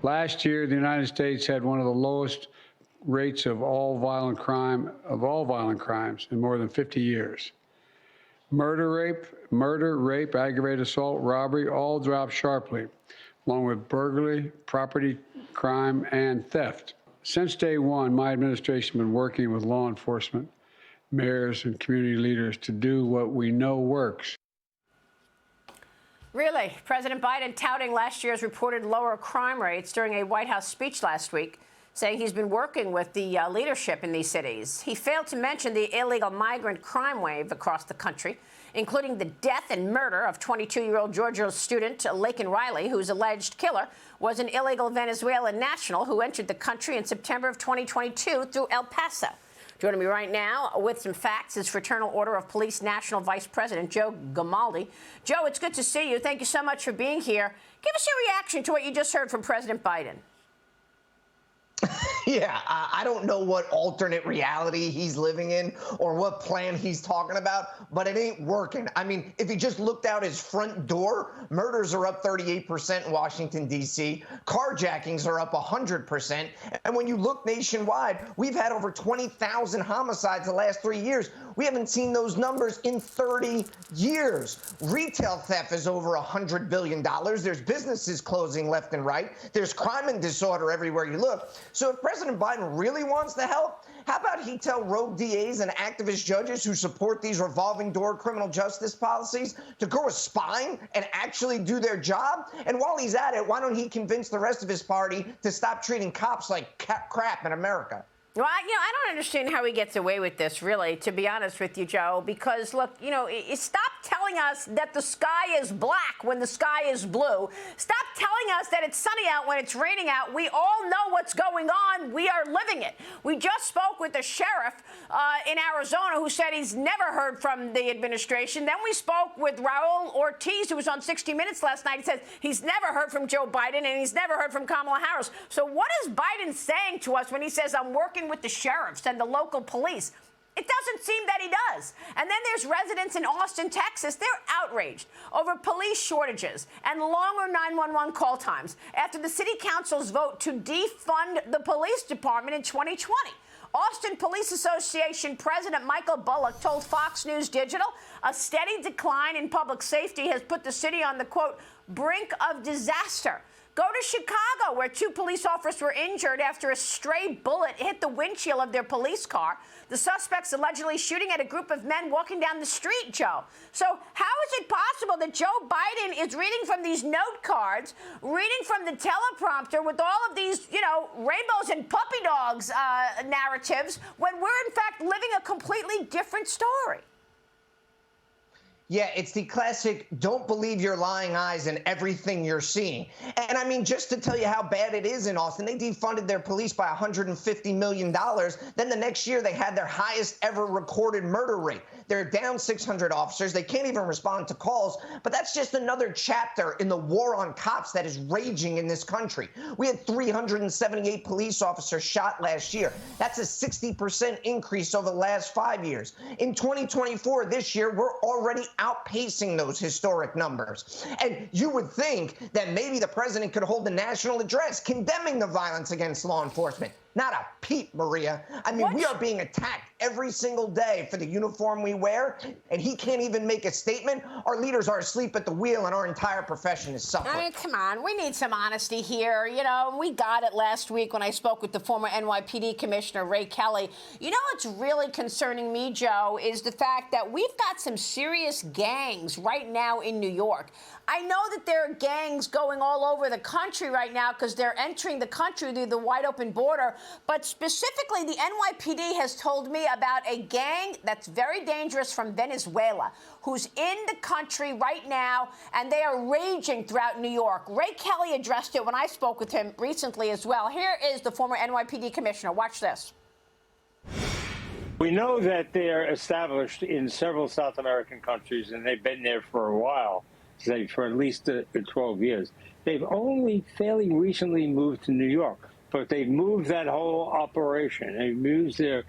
Last year, the United States had one of the lowest rates of all violent crimes in more than 50 years. Murder, rape, aggravated assault, robbery all dropped sharply, along with burglary, property crime, and theft. Since day one, my administration has been working with law enforcement, mayors, and community leaders to do what we know works. Really? President Biden touting last year's reported lower crime rates during a White House speech last week, saying he's been working with the leadership in these cities. He failed to mention the illegal migrant crime wave across the country, including the death and murder of 22-year-old Georgia student Laken Riley, whose alleged killer was an illegal Venezuelan national who entered the country in September of 2022 through El Paso. Joining me right now with some facts is Fraternal Order of Police National Vice President Joe Gamaldi. Joe, it's good to see you. Thank you so much for being here. Give us your reaction to what you just heard from President Biden. Yeah, I don't know what alternate reality he's living in or what plan he's talking about, but it ain't working. I mean, if he just looked out his front door, murders are up 38% in Washington, D.C. Carjackings are up 100%. And when you look nationwide, we've had over 20,000 homicides the last 3 years. We haven't seen those numbers in 30 years. Retail theft is over $100 billion. There's businesses closing left and right. There's crime and disorder everywhere you look. So if President Biden really wants to help, how about he tell rogue DAs and activist judges who support these revolving door criminal justice policies to grow a spine and actually do their job? And while he's at it, why don't he convince the rest of his party to stop treating cops like crap in America? Well, I don't understand how he gets away with this, really, to be honest with you, Joe, because, look, stop telling us that the sky is black when the sky is blue. Stop telling us that it's sunny out when it's raining out. We all know what's going on. We are living it. We just spoke with the sheriff in Arizona who said he's never heard from the administration. Then we spoke with Raul Ortiz, who was on 60 Minutes last night. He says he's never heard from Joe Biden and he's never heard from Kamala Harris. So what is Biden saying to us when he says, I'm working with the sheriffs and the local police? It doesn't seem that he does. And then there's residents in Austin, Texas. They're outraged over police shortages and longer 911 call times after the city council's vote to defund the police department in 2020. Austin Police Association President Michael Bullock told Fox News Digital a steady decline in public safety has put the city on the, quote, brink of disaster. Go to Chicago, where 2 police officers were injured after a stray bullet hit the windshield of their police car. The suspects allegedly shooting at a group of men walking down the street, Joe. So how is it possible that Joe Biden is reading from these note cards, reading from the teleprompter with all of these, rainbows and puppy dogs narratives when we're, in fact, living a completely different story? Yeah, it's the classic don't believe your lying eyes and everything you're seeing. And I mean, just to tell you how bad it is in Austin, they defunded their police by $150 million. Then the next year, they had their highest ever recorded murder rate. They're down 600 officers. They can't even respond to calls. But that's just another chapter in the war on cops that is raging in this country. We had 378 police officers shot last year. That's a 60% increase over the last 5 years. In 2024, this year, we're already outpacing those historic numbers. And you would think that maybe the president could hold a national address condemning the violence against law enforcement. Not a peep, Maria. I mean, we are being attacked every single day for the uniform we wear, and he can't even make a statement. Our leaders are asleep at the wheel, and our entire profession is suffering. I mean, come on. We need some honesty here. We got it last week when I spoke with the former NYPD Commissioner, Ray Kelly. What's really concerning me, Joe, is the fact that we've got some serious gangs right now in New York. I know that there are gangs going all over the country right now because they're entering the country through the wide open border. But specifically, the NYPD has told me about a gang that's very dangerous from Venezuela, who's in the country right now, and they are raging throughout New York. Ray Kelly addressed it when I spoke with him recently as well. Here is the former NYPD commissioner. Watch this. We know that they're established in several South American countries, and they've been there for a while, say for at least 12 years. They've only fairly recently moved to New York, but they've moved that whole operation. They've moved their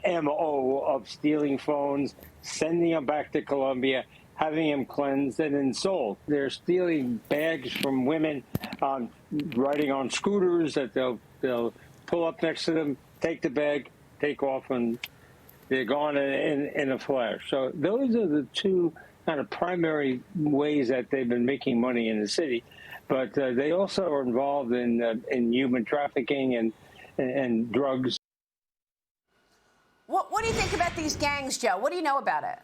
MO of stealing phones, sending them back to Colombia, having them cleansed, and then sold. They're stealing bags from women, riding on scooters that they'll pull up next to them, take the bag, take off, and they're gone in a flash. So those are the two kind of primary ways that they've been making money in the city. But they also are involved in human trafficking and drugs. What do you think about these gangs, Joe? What do you know about it?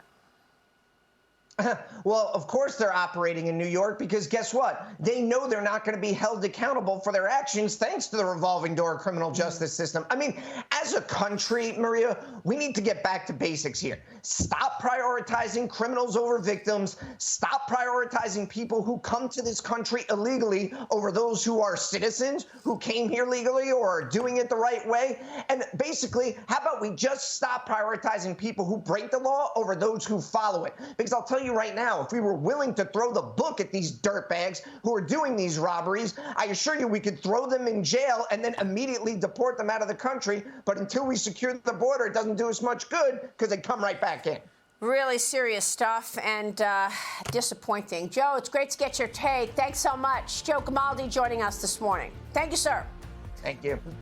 Well, of course they're operating in New York because guess what? They know they're not going to be held accountable for their actions thanks to the revolving door criminal justice system. I mean, as a country, Maria, we need to get back to basics here. Stop prioritizing criminals over victims. Stop prioritizing people who come to this country illegally over those who are citizens who came here legally or are doing it the right way. And basically, how about we just stop prioritizing people who break the law over those who follow it? Because I'll tell you right now, if we were willing to throw the book at these dirtbags who are doing these robberies, I assure you we could throw them in jail and then immediately deport them out of the country. But until we secure the border, it doesn't do us much good because they come right back in. Really serious stuff and disappointing. Joe, it's great to get your take. Thanks so much. Joe Gamaldi joining us this morning. Thank you, sir. Thank you.